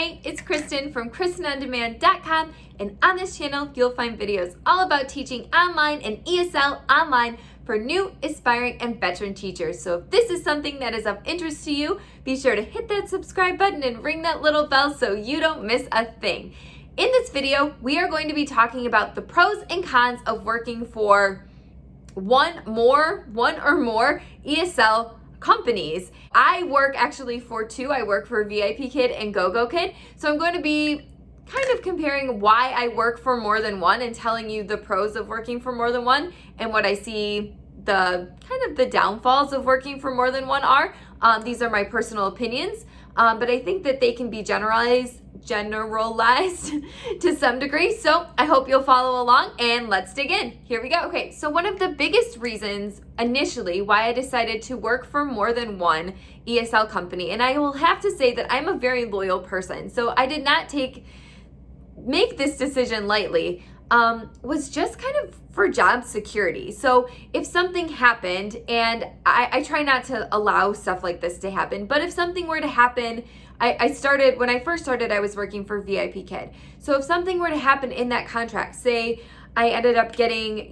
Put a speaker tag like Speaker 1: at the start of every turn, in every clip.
Speaker 1: Hey, it's Kristen from KristenOnDemand.com, and on this channel, you'll find videos all about teaching online and ESL online for new, aspiring, and veteran teachers. So if this is something that is of interest to you, be sure to hit that subscribe button and ring that little bell so you don't miss a thing. In this video, we are going to be talking about the pros and cons of working for one or more ESL companies. I work actually for two. I work for vipkid and gogokid. So I'm going to be kind of comparing why I work for more than one and telling you the pros of working for more than one and what I see the downfalls of working for more than one are. These are my personal opinions, but I think that they can be generalized to some degree. So I hope you'll follow along and let's dig in. Here we go. Okay, so one of the biggest reasons initially why I decided to work for more than one ESL company, and I will have to say that I'm a very loyal person, so I did not make this decision lightly, was just kind of for job security. So if something happened, and I try not to allow stuff like this to happen, but if something were to happen, when I first started, I was working for vipkid. So if something were to happen in that contract, say I ended up getting,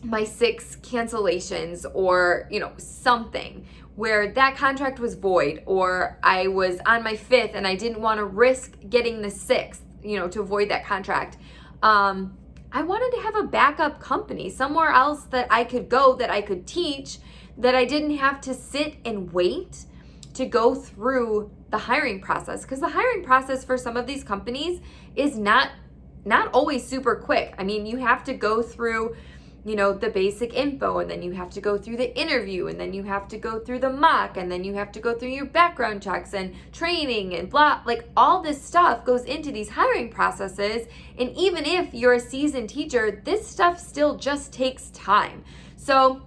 Speaker 1: my 6 cancellations or, something where that contract was void, or I was on my 5th and I didn't want to risk getting the 6th, to avoid that contract. I wanted to have a backup company, somewhere else that I could go, that I could teach, that I didn't have to sit and wait to go through the hiring process, because the hiring process for some of these companies is not always super quick. I mean, you have to go through, the basic info, and then you have to go through the interview, and then you have to go through the mock, and then you have to go through your background checks and training and blah, like all this stuff goes into these hiring processes. And even if you're a seasoned teacher, this stuff still just takes time. So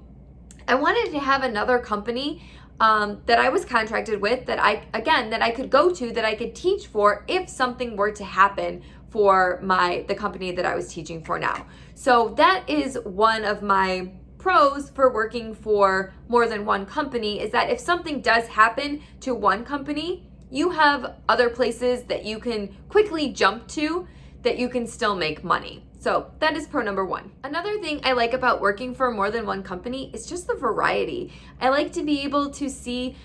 Speaker 1: I wanted to have another company that I was contracted with, that I could go to, that I could teach for if something were to happen for the company that I was teaching for now. So that is one of my pros for working for more than one company, is that if something does happen to one company, you have other places that you can quickly jump to that you can still make money. So that is pro number 1. Another thing I like about working for more than one company is just the variety. I like to be able to see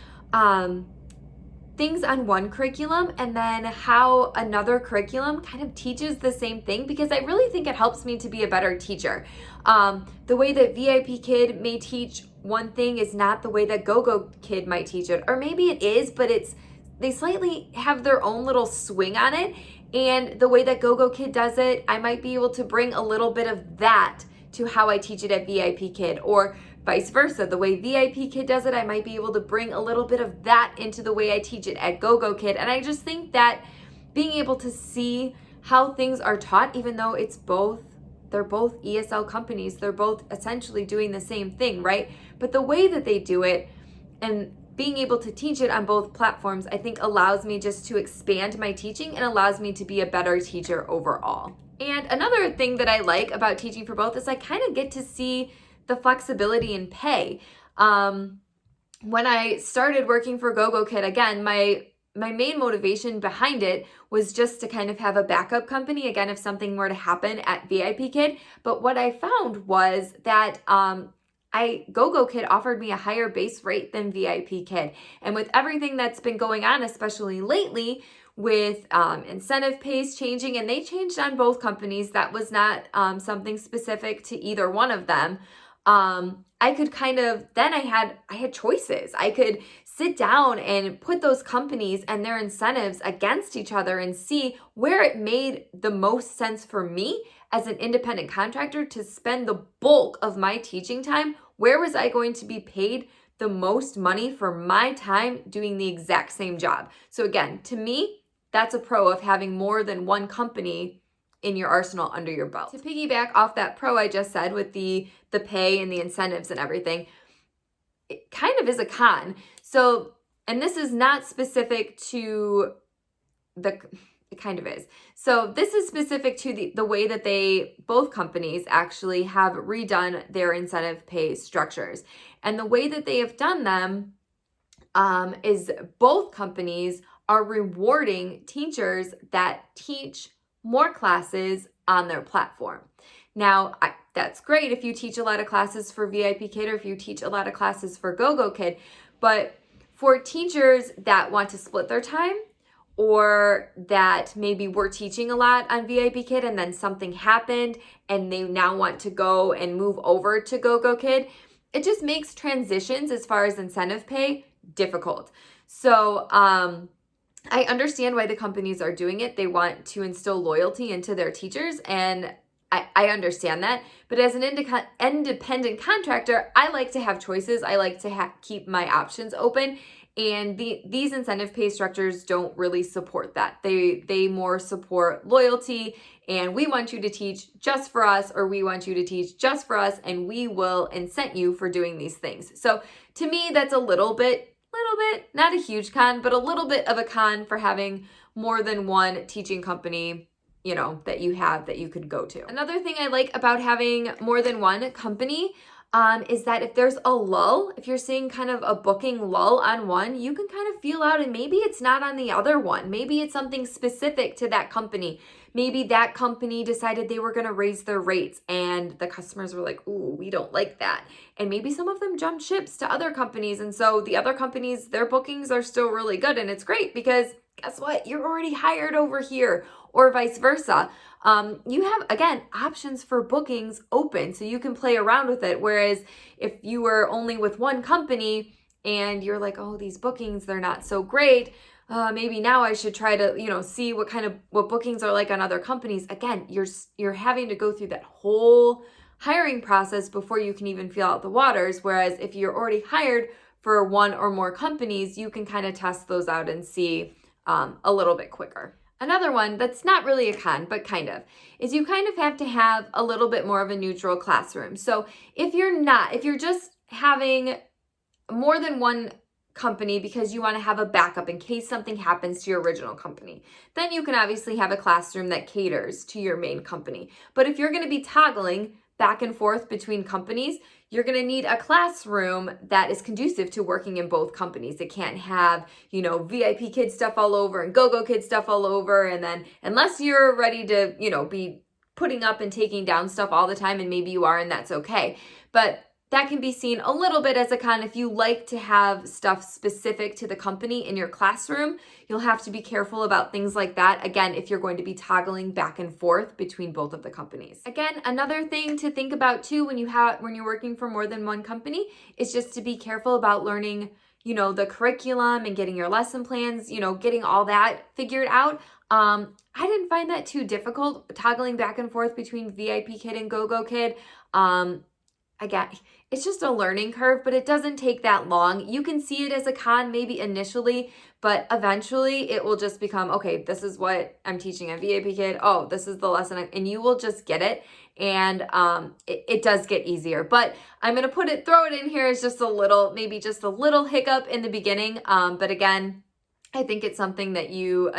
Speaker 1: things on one curriculum and then how another curriculum kind of teaches the same thing, because I really think it helps me to be a better teacher. The way that vipkid may teach one thing is not the way that gogokid might teach it, or maybe it is, but they slightly have their own little swing on it. And the way that gogokid does it, I might be able to bring a little bit of that to how I teach it at vipkid, or vice versa. The way vipkid does it, I might be able to bring a little bit of that into the way I teach it at gogokid. And I just think that being able to see how things are taught, even though they're both ESL companies, they're both essentially doing the same thing, right? But the way that they do it and being able to teach it on both platforms, I think allows me just to expand my teaching and allows me to be a better teacher overall. And another thing that I like about teaching for both is I kind of get to see the flexibility in pay. When I started working for gogokid, again, my main motivation behind it was just to kind of have a backup company, again, if something were to happen at vipkid. But what I found was that gogokid offered me a higher base rate than vipkid. And with everything that's been going on, especially lately, with incentive pays changing, and they changed on both companies, that was not something specific to either one of them. I could I had choices. I could sit down and put those companies and their incentives against each other and see where it made the most sense for me as an independent contractor to spend the bulk of my teaching time. Where was I going to be paid the most money for my time doing the exact same job? So again, to me, that's a pro of having more than one company in your arsenal under your belt. To piggyback off that pro I just said with the pay and the incentives and everything, it kind of is a con. So, and this is not specific to it kind of is. So this is specific to the way that both companies actually have redone their incentive pay structures. And the way that they have done them is both companies are rewarding teachers that teach more classes on their platform. Now, that's great if you teach a lot of classes for vipkid or if you teach a lot of classes for gogokid, but for teachers that want to split their time, or that maybe were teaching a lot on vipkid and then something happened and they now want to go and move over to gogokid, it just makes transitions as far as incentive pay difficult. So I understand why the companies are doing it. They want to instill loyalty into their teachers, and I understand that. But as an independent contractor, I like to have choices. I like to keep my options open. And these incentive pay structures don't really support that. They more support loyalty, and we want you to teach just for us, or we want you to teach just for us, and we will incent you for doing these things. So to me, that's a little bit, not a huge con, but a little bit of a con for having more than one teaching company, that you could go to. Another thing I like about having more than one company is that if there's a lull, if you're seeing kind of a booking lull on one, you can kind of feel out, and maybe it's not on the other one. Maybe it's something specific to that company. Maybe that company decided they were going to raise their rates and the customers were like, ooh, we don't like that. And maybe some of them jumped ships to other companies. And so the other companies, their bookings are still really good. And it's great because guess what? You're already hired over here, or vice versa. You have, again, options for bookings open, so you can play around with it. Whereas if you were only with one company and you're like, oh, these bookings, they're not so great. Maybe now I should try to, see what bookings are like on other companies. Again, you're having to go through that whole hiring process before you can even feel out the waters. Whereas if you're already hired for one or more companies, you can kind of test those out and see a little bit quicker. Another one that's not really a con, but kind of, is you kind of have to have a little bit more of a neutral classroom. So if you're just having more than one company because you want to have a backup in case something happens to your original company, then you can obviously have a classroom that caters to your main company. But if you're going to be toggling back and forth between companies, you're going to need a classroom that is conducive to working in both companies. It can't have, vipkid stuff all over and gogokid stuff all over. And then unless you're ready to, be putting up and taking down stuff all the time, and maybe you are, and that's okay. But that can be seen a little bit as a con. If you like to have stuff specific to the company in your classroom, you'll have to be careful about things like that. Again, if you're going to be toggling back and forth between both of the companies. Again, another thing to think about too when you're working for more than one company is just to be careful about learning, the curriculum and getting your lesson plans, getting all that figured out. I didn't find that too difficult, toggling back and forth between vipkid and gogokid. Again, it's just a learning curve, but it doesn't take that long. You can see it as a con maybe initially, but eventually it will just become, okay, this is what I'm teaching on vipkid. Oh, this is the lesson, and you will just get it. And it does get easier, but I'm going to throw it in here as just a little hiccup in the beginning. But again, I think it's something that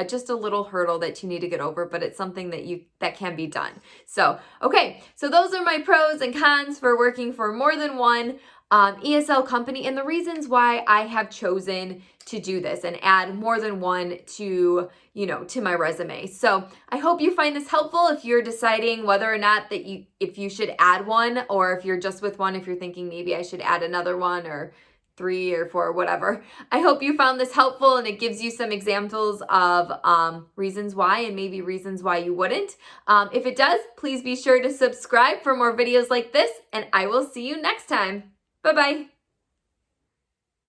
Speaker 1: just a little hurdle that you need to get over, but it's something that can be done. So, okay. So those are my pros and cons for working for more than one ESL company, and the reasons why I have chosen to do this and add more than one to my resume. So I hope you find this helpful if you're deciding whether or not if you should add one, or if you're just with one, if you're thinking maybe I should add another one, or 3 or 4, whatever. I hope you found this helpful and it gives you some examples of reasons why, and maybe reasons why you wouldn't. If it does, please be sure to subscribe for more videos like this, and I will see you next time. Bye-bye.